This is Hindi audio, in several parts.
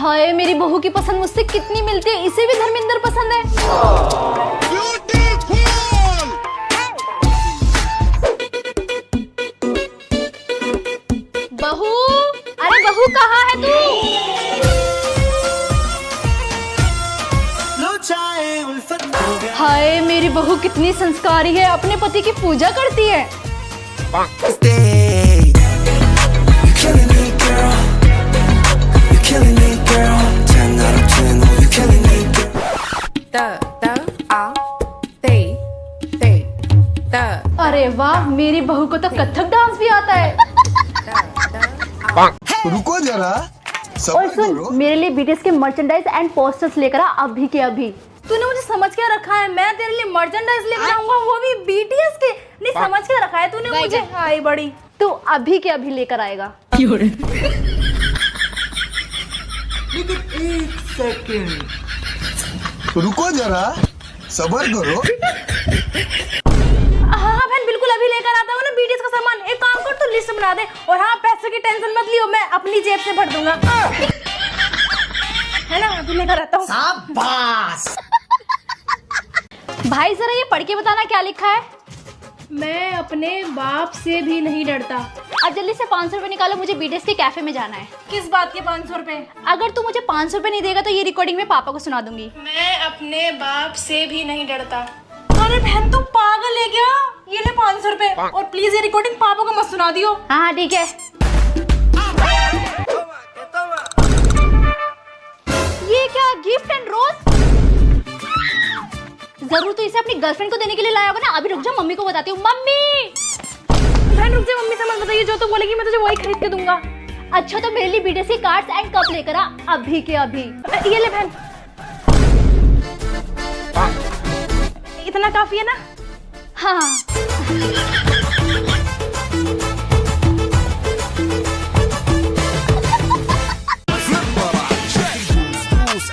हाय मेरी बहू की पसंद मुझसे कितनी मिलती है, इसे भी धर्मेंद्र पसंद है। बहू, अरे बहू कहाँ है तू? हाय मेरी बहू कितनी संस्कारी है, अपने पति की पूजा करती है। अरे वाह, मेरी बहू को तो कथक डांस भी आता है। रुको जरा, और सुन, मेरे लिए बीटीएस के मर्चेंडाइज एंड पोस्टर्स लेकर आ अभी के अभी। तूने मुझे समझ क्या रखा है? मैं तेरे लिए मर्चेंडाइज लेकर आऊंगा, वो भी बीटीएस के। नहीं समझ क्या रखा है तूने मुझे? हाय बड़ी, तू अभी के अभी लेकर आएगा। एक सेकंड, रुको जरा, सब्र करो। हाँ बहन, बिल्कुल अभी लेकर आता हूँ ना बीटीएस का सामान। एक काम कर, तू लिस्ट बना दे, और हाँ पैसे की टेंशन मत लियो, मैं अपनी जेब से भर दूंगा, है ना? अभी लेकर आता हूँ। शाबाश। भाई जरा ये पढ़ के बताना क्या लिखा है। मैं अपने बाप से भी नहीं डरता। अब जल्दी से 500 रुपए निकालो, मुझे बीटीएस के कैफे में जाना है। किस बात के 500 रुपए? अगर तू मुझे 500 रुपए नहीं देगा तो ये रिकॉर्डिंग में पापा को सुना दूंगी। मैं अपने बाप से भी नहीं डरता। अरे बहन तू पागल है क्या? ये ले 500 रुपए, और प्लीज ये रिकॉर्डिंग पापा को मत सुना दियो। हाँ ठीक है। ये क्या गिफ्ट एंड रोज? जरूर तो इसे अपनी गर्लफ्रेंड को देने के लिए लाया होगा ना। अभी रुक जा, मम्मी को बताती हूँ। मम्मी, बहन रुक जा, मम्मी से मत बताइए, जो तो बोलेगी मैं तुझे वही खरीद के दूंगा। अच्छा तो मेरे लिए बीटीएस के कार्ड्स एंड कप लेकर आ अभी के अभी। ये ले बहन, इतना काफी है ना? हाँ।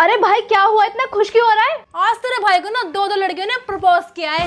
अरे भाई क्या हुआ, इतना खुश क्यों हो रहा है? आज तेरे भाई को ना 2 लड़कियों ने प्रपोज किया है।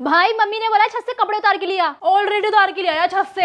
भाई मम्मी ने बोला छत से कपड़े उतार के लिया। ऑलरेडी उतार के लिया छत से।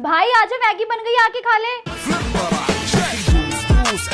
भाई आजा, मैगी बन गई, आके खा ले।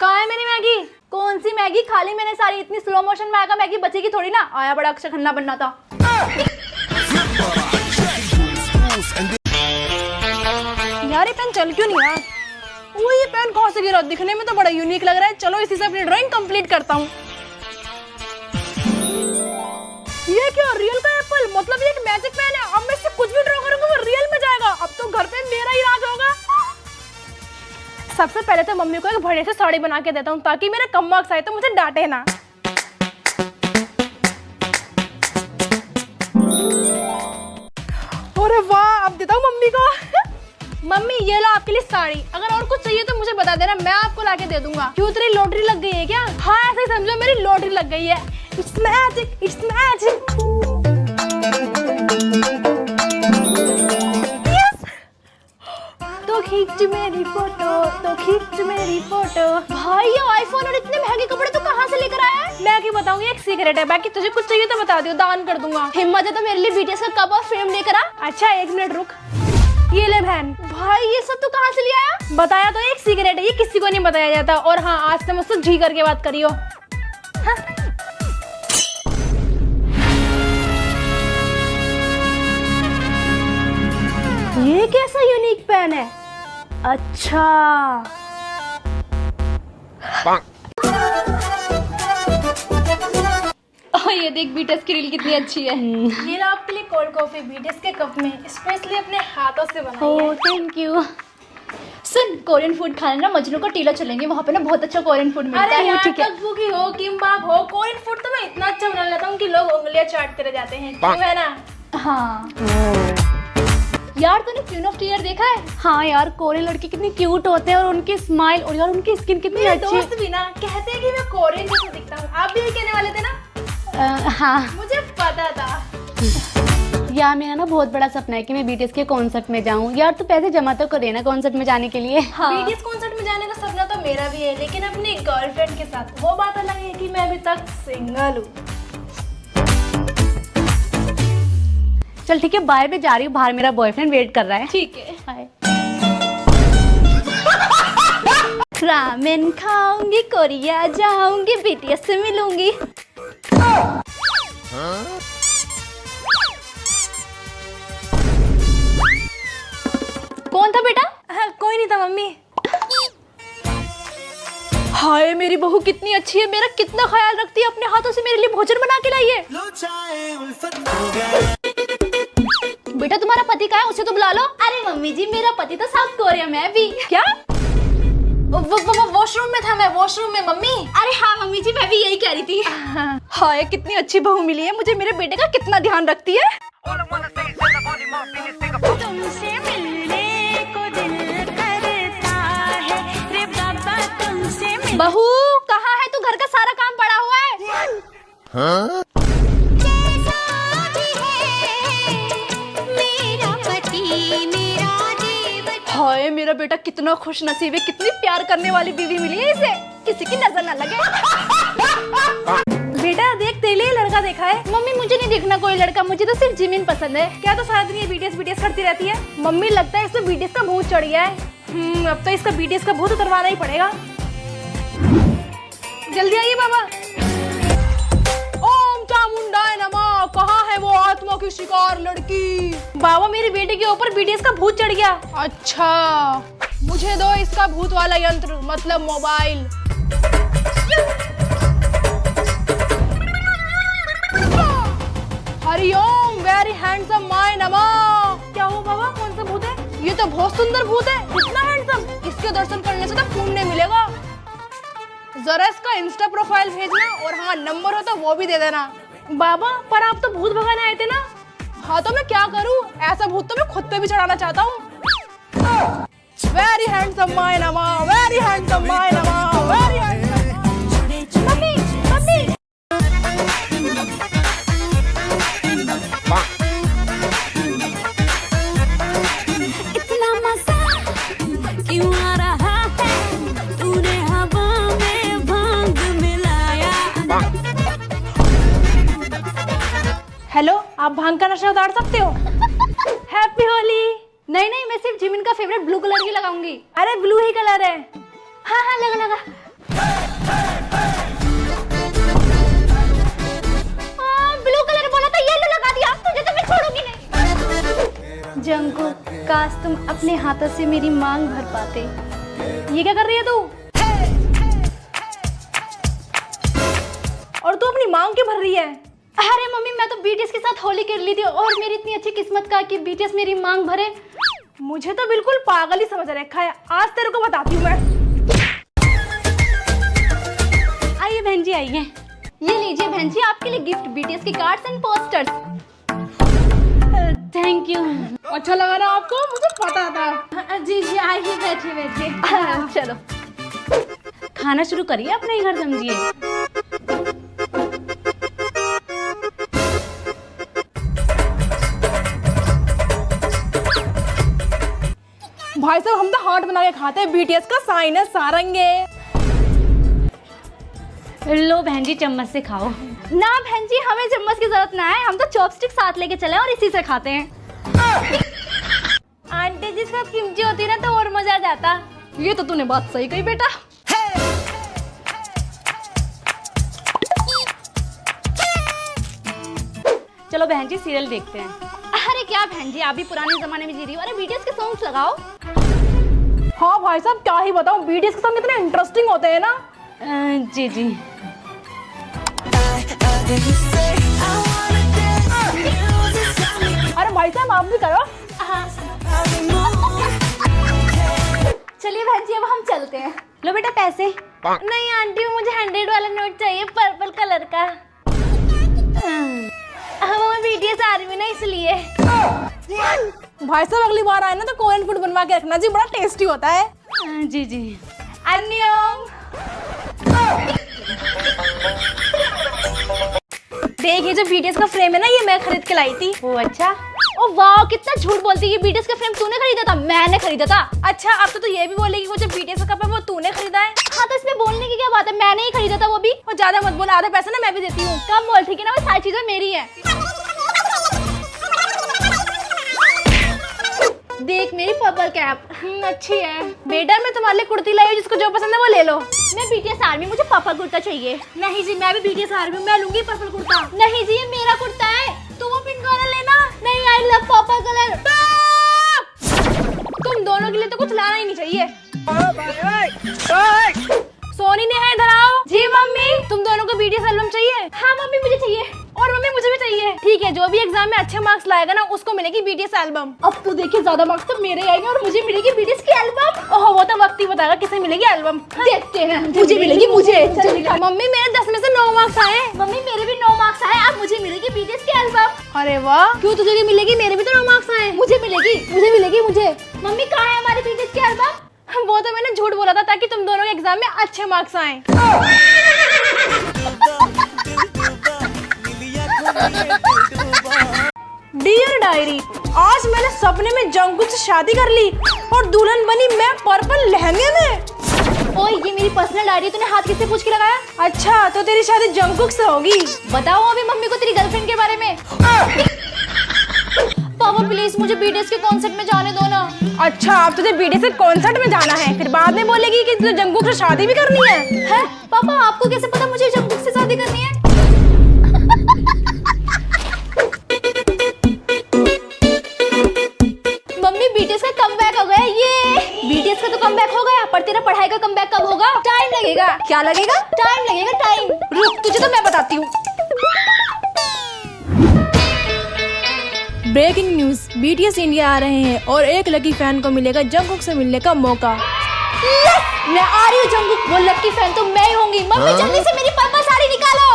कहाँ है मेरी मैगी? कौन सी मैगी? खा ली मैंने सारी। इतनी स्लो मोशन में आएगा, मैगी बचेगी थोड़ी ना। आया बड़ा अक्षर खन्ना बनना था। यार ये पेन चल क्यों नहीं रहा? वो ये पेन कहाँ से गिरा? दिखने में तो बड़ा यूनिक लग रहा है। चलो इसी से अपनी ड्राइंग कंप्लीट करता हूँ। ये क्या, रियल का एप्पल? मतलब ये एक मैजिक पेन है। अब मैं इससे कुछ भी ड्रॉ करूंगा वो रियल में जाएगा। अब तो घर पे मेरा ही राज होगा। सबसे पहले तो मम्मी को एक बढ़िया से साड़ी बना के देता हूँ, ताकि मेरे कम मार्क्स आए तो मुझे डांटे ना। अरे वाह, अब देता हूँ मम्मी को। मम्मी ये लो आपके लिए साड़ी। अगर और कुछ चाहिए तो मुझे बता देना, मैं आपको लाके दे दूंगा। क्यों, तेरी लॉटरी लग गई है क्या? हाँ ऐसे ही समझो, मेरी लॉटरी लग गई है। It's magic, it's magic. Yes, तो खींच मेरी फोटो, तो खींच मेरी फोटो। भाई ये आईफोन और इतने महंगे कपड़े तो कहाँ से लेकर आया है? मैं क्या बताऊंगी, एक सीक्रेट है। बाकी तुझे कुछ चाहिए तो बता दियो, दान कर दूंगा। हिम्मत है तो मेरे लिए बीटीएस का कप और फ्रेम लेकर आ। अच्छा 1 मिनट रुक। ये ले बहन। भाई ये सब तू कहाँ से ले आया? बताया तो, एक सिगरेट है, ये किसी को नहीं बताया जाता। और हाँ, आज से मुझसे जी करके बात करियो। हाँ? ये कैसा यूनिक पेन है? अच्छा ये देख बीटीएस की रील कितनी अच्छी है। ये ना आपके लिए कोल्ड कॉफी बीटीएस के कप में स्पेशली अपने हाथों से बनाई है। Oh thank you. Soon, Korean food खाने ना मजनू को टीला चलेंगे, वहाँ पे ना बहुत अच्छा कोरियन फूड मिलता है। ठीक है, तकबूकी हो, किम्बाप हो, कोरियन फूड तो मैं इतना अच्छा बना लेता हूँ कि लोग उंगलियां चाटते रह जाते हैं, क्यों है ना? हाँ यार, तूने क्वीन ऑफ टीयर देखा है? हाँ यार, कोरियन लड़के कितनी क्यूट होते हैं, और उनकी स्माइल, और यार उनकी स्किन कितनी अच्छी है। दोस्त भी ना कहते हैं कि मैं कोरियन जैसा दिखता हूँ। आप भी कहने वाले थे ना? हाँ मुझे पता था। यार मेरा ना बहुत बड़ा सपना है कि मैं बीटीएस के कॉन्सर्ट में जाऊँ। यार तू पैसे जमा तो करे ना कॉन्सर्ट में जाने के लिए। हाँ। बीटीएस कॉन्सर्ट में जाने का सपना तो मेरा भी है, लेकिन अपनी गर्लफ्रेंड के साथ। वो बात अलग है कि मैं अभी तक सिंगल हूँ। चल ठीक है, बाहर में जा रही हूँ, बाहर मेरा बॉयफ्रेंड वेट कर रहा है। ठीक है। हाय। रामेन खाऊंगी, कोरिया जाऊंगी, बीटीएस से मिलूंगी। कौन था बेटा? हाँ, कोई नहीं था मम्मी। हाय मेरी बहू कितनी अच्छी है, मेरा कितना ख्याल रखती है, अपने हाथों से मेरे लिए भोजन बना के लाई है। बेटा तुम्हारा पति कहाँ है, उसे तो बुला लो। अरे मम्मी जी, मेरा पति तो साउथ कोरिया में है अभी। क्या? वॉशरूम में था मैं, वॉशरूम में मम्मी। अरे हाँ मम्मी जी, मैं भी यही कह रही थी। हाय कितनी अच्छी बहू मिली है मुझे, मेरे बेटे का कितना ध्यान रखती है। तुमसे मिलने को दिल करता है रे बाबा, तुमसे बहू कहाँ है तू? घर का सारा काम पड़ा हुआ है। हाँ? मेरा पति मेरा जीवन। हाय मेरा बेटा कितना खुश नसीब है, कितनी प्यार करने वाली बीवी मिली है इसे, किसी की नजर ना लगे। बेटा देख, तेरे लिए लड़का देखा है। मम्मी मुझे नहीं देखना कोई लड़का, मुझे तो सिर्फ जिमिन पसंद है। क्या तो सारा दिन ये बीटीएस बीटीएस करती रहती है। मम्मी लगता है इसमें बीटीएस का भूत चढ़ गया है। अब तो इसका बीटीएस का भूत उतरवाना ही पड़ेगा। जल्दी आइए बाबा। ओम चामुंडाय नमः। कहाँ है वो आत्मा की शिकार लड़की? बाबा मेरे बेटे के ऊपर बीटीएस का भूत चढ़ गया। अच्छा, मुझे दो इसका भूत वाला यंत्र, मतलब mobile. Hariom, very handsome my नमः। क्या हुआ बाबा, कौन सा भूत है? ये तो बहुत सुंदर भूत है, इतना हैंडसम। इसके दर्शन करने से तो पुण्य मिलेगा। जरा इसका इंस्टा प्रोफाइल भेजना, और हाँ नंबर हो तो वो भी दे देना। बाबा पर आप तो भूत भगाने आए थे ना। हाँ तो मैं क्या करूँ, ऐसा भूत तो मैं खुद पे भी चढ़ाना चाहता हूँ। वेरी हैंडसम माय नमः, वेरी हैंडसम माय नमः, वेरी हैंडसम। Mummy mummy. इतना मजा क्यों आ रहा है, तूने हवा में भांग मिलाया। हेलो, आप भांग का नशा उतार सकते हो? हैप्पी होली। नहीं नहीं, मैं सिर्फ जिमिन का फेवरेट ब्लू कलर की लगाऊंगी। अरे ब्लू ही कलर है। हाँ हाँ लगा लगा। ब्लू कलर बोला था, येलो लगा दिया। तुझे तो मैं छोड़ूंगी नहीं। जंकुक, काश तुम अपने हाथों से मेरी मांग भर पाते। ये क्या कर रही है तू? और तू अपनी मांग क्यों भर रही है? अरे मम्मी, मैं तो बीटीएस के साथ होली खेल ली थी और मेरी इतनी अच्छी किस्मत का कि बीटीएस मेरी मांग भरे। मुझे तो बिल्कुल पागल ही समझ रखा है। आज तेरे को बताती हूँ मैं। आइए बहन जी आइए। ये लीजिए बहन जी, आपके लिए गिफ्ट, बीटीएस के cards and posters. Thank you. अच्छा लगा ना आपको? मुझे पता था। जी जी आइए, बैठिए बैठिए। चलो खाना शुरू करिए, अपने ही घर समझिए। भाई साहब, हम तो हार्ट बना के खाते हैं, बीटीएस का साइन है सारंगे। लो बहन जी, चम्मच से खाओ। ना बहन जी, हमें चम्मच की जरूरत ना है, हम तो चॉपस्टिक साथ लेके चले और इसी से खाते हैं। आंटी जी इसका किमची होती ना तो और मजा आ जाता। ये तो तूने बात सही कही बेटा। चलो बहन जी सीरियल देखते हैं। अरे क्या बहन जी, आप भी पुराने जमाने में जी रही हो। अरे बीटीएस के सॉन्ग्स लगाओ। हाँ भाई साहब, क्या ही बताऊं, बीटीएस के सॉन्ग कितने इंटरेस्टिंग होते हैं ना। जी जी। अरे भाई साहब आप भी करो। चलिए बहन जी, अब हम चलते हैं। लो बेटा पैसे। नहीं आंटी, मुझे 100 वाला नोट चाहिए, पर्पल कलर का। वो मैं बीटीएस आ रही हूँ ना, इसलिए। भाई साहब अगली बार आए ना तो कोरियन फूड बनवा के रखना जी, बड़ा टेस्टी होता है। जी जी। अन्यम। देख, ये जो बीटीएस का फ्रेम है ना, ये मैं खरीद के लाई थी। ओ अच्छा। ओ वाह, कितना झूठ बोलती है। बीटीएस का फ्रेम तूने खरीदा था? मैंने खरीदा था। अच्छा, अब तो ये भी बोलेगी वो जो बीटीएस का कप है वो तूने खरीदा है। हाँ तो इसमें बोलने की क्या बात है, मैंने ही खरीदा था वो भी। और ज्यादा मत बोल, आधा पैसा ना मैं भी देती हूँ। कम बोल, ठीक है ना, वो सारी चीजें मेरी है। देख मेरी पर्पल कैप, अच्छी है बेटा। मैं तुम्हारे लिए कुर्ती लाई हूँ, जिसको जो पसंद है वो ले लो। मैं बीटीएस आर्मी, मुझे पर्पल कुर्ता चाहिए। नहीं जी, मैं भी बीटीएस आर्मी हूँ, मैं लूंगी पर्पल कुर्ता। नहीं जी, ये मेरा कुर्ता है। तो वो पिंक वाला लेना। नहीं, आई लव पर्पल कलर। तुम दोनों के लिए तो कुछ लाना ही नहीं चाहिए। सोनी ने है, इधर आओ। जी मम्मी। तुम दोनों को बीटीएस एल्बम चाहिए? हाँ मम्मी, मुझे चाहिए। और मम्मी मुझे भी चाहिए। ठीक है, जो भी एग्जाम में अच्छे मार्क्स लाएगा ना उसको मिलेगी बीटीएस एल्बम। अब तो देखिए, ज्यादा मार्क्स तो मेरे आएंगे और मुझे मिलेगी बीटीएस की एल्बम। ओहो, वो तो वक्त ही बताएगा किसे मिलेगी एल्बम। देखते हैं, मुझे मिलेगी मुझे। मम्मी मेरे 10 में से 9 मार्क्स आए। मम्मी मेरे भी 9 मार्क्स आए, अब मुझे मिलेगी बीटीएस की एल्बम। अरे वाह, क्यों तुझे भी मिलेगी? मेरे भी तो 9 मार्क्स आए। मुझे मिलेगी मुझे। मम्मी कहाँ है हमारी बीटीएस की एल्बम? वो तो मैंने झूठ बोला था ताकि तुम दोनों के एग्जाम में अच्छे मार्क्स आए। डियर डायरी, आज मैंने सपने में जंगकुक से शादी कर ली और दुल्हन बनी मैं पर्पल लहंगे में। ओए, ये मेरी पर्सनल डायरी, तूने हाथ किससे पूछ के लगाया? अच्छा, तो तेरी शादी जंगकुक से होगी। बताओ अभी मम्मी को तेरी गर्लफ्रेंड के बारे में। पापा प्लीज मुझे बीटीएस के कॉन्सर्ट में जाने दो ना। अच्छा, अब तुझे बीटीएस के कॉन्सर्ट में जाना है, फिर बाद में बोलेगी कि तुझे जंगकुक से शादी भी करनी है। हैं? पापा आपको कैसे पता मुझे जंगकुक से शादी करनी है? मम्मी बीटीएस का कमबैक हो गया। ये बीटीएस का तो कमबैक हो गया, पर तेरा पढ़ाई का कमबैक कब होगा? टाइम लगेगा। क्या लगेगा? टाइम लगेगा, टाइम। रुक, तुझे तो मैं बताती हूँ। ब्रेकिंग न्यूज, बीटीएस इंडिया आ रहे हैं और एक लकी फैन को मिलेगा जंगकुक से मिलने का मौका। मैं आ रही हूँ जंगकुक, वो लकी फैन तो मैं ही होंगी। मम्मी जल्दी से मेरी पर्पल साड़ी निकालो।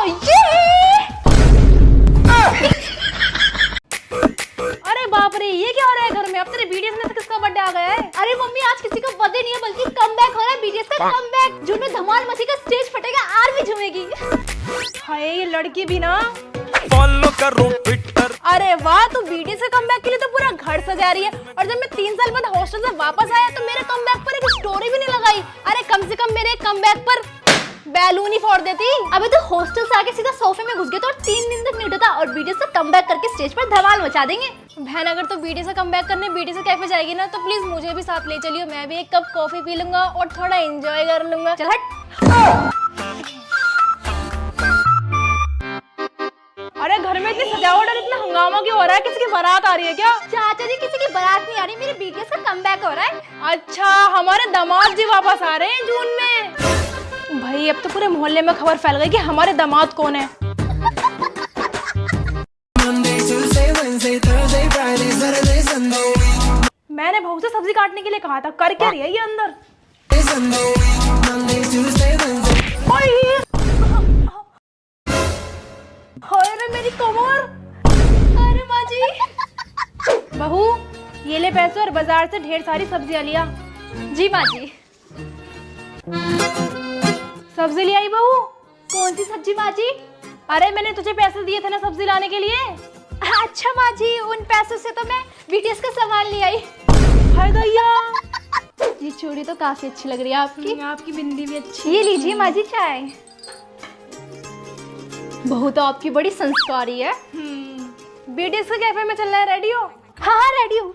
अरे बाप रे, ये क्या हो रहा है घर में? अब तेरे बीटीएस में से किसका बर्थडे आ गया है? अरे मम्मी, आज किसी का बर्थडे नहीं है बल्कि कमबैक हो रहा है बीटीएस का कमबैक। जून में धमाल मची का स्टेज फटेगा, आर्मी झूमेगी। हाय, ये लड़की भी ना। फॉलो करो ट्विटर। अरे वाह, तू बीटीएस के कमबैक के लिए तो पूरा घर सजा रही है। और जब मैं 3 साल बाद हॉस्टल से वापस आया तो मेरे कमबैक पर एक स्टोरी भी नहीं लगाई। अरे कम से कम मेरे कमबैक पर बैलून ही फोड़ देती। अबे तो हॉस्टल से आके सीधा सोफे में घुस गए तो 3 दिन तक नहीं उठा था और बीटीएस का कमबैक करके स्टेज पर धमाल मचा देंगे। बहन, अगर तो बीटीएस का कमबैक करने बीटीएस के कैफे जाएगी ना तो प्लीज मुझे भी साथ ले चलियो। मैं भी एक कप कॉफी पी लूंगा और थोड़ा एंजॉय कर लूंगा। चल हट। अरे घर में इतनी सजावट और इतना हंगामा क्यों हो रहा है? किसी की बारात आ रही है क्या? चाचा जी, किसी की बारात नहीं आ रही, मेरे बीटीएस का कमबैक हो रहा है। अच्छा, हमारे दामाद जी वापस आ रहे हैं जून में। भाई, अब तो पूरे मोहल्ले में खबर फैल गई कि हमारे दामाद कौन है। मैंने बहू से सब्जी काटने के लिए कहा था, कर क्या रही है ये अंदर? अरे मेरी कमर। अरे माँ जी। बहू, ये ले पैसे और बाजार से ढेर सारी सब्जियां लिया। जी माँ जी। सब्जी ले आई बहू? कौन सी सब्जी माँ जी? अरे मैंने तुझे पैसे दिए थे ना सब्जी लाने के लिए। अच्छा माँ जी, उन पैसों से तो मैं बीटीएस का सामान ले आई। हाय दैया, ये चूड़ी तो काफी अच्छी लग रही है आपकी। आपकी बिंदी भी अच्छी। ये लीजिए माँ जी चाय। बहू तो आपकी बड़ी संस्कारी है। बीटीएस के कैफे में चलना है, रेडी हो? हाँ हाँ रेडी हूँ।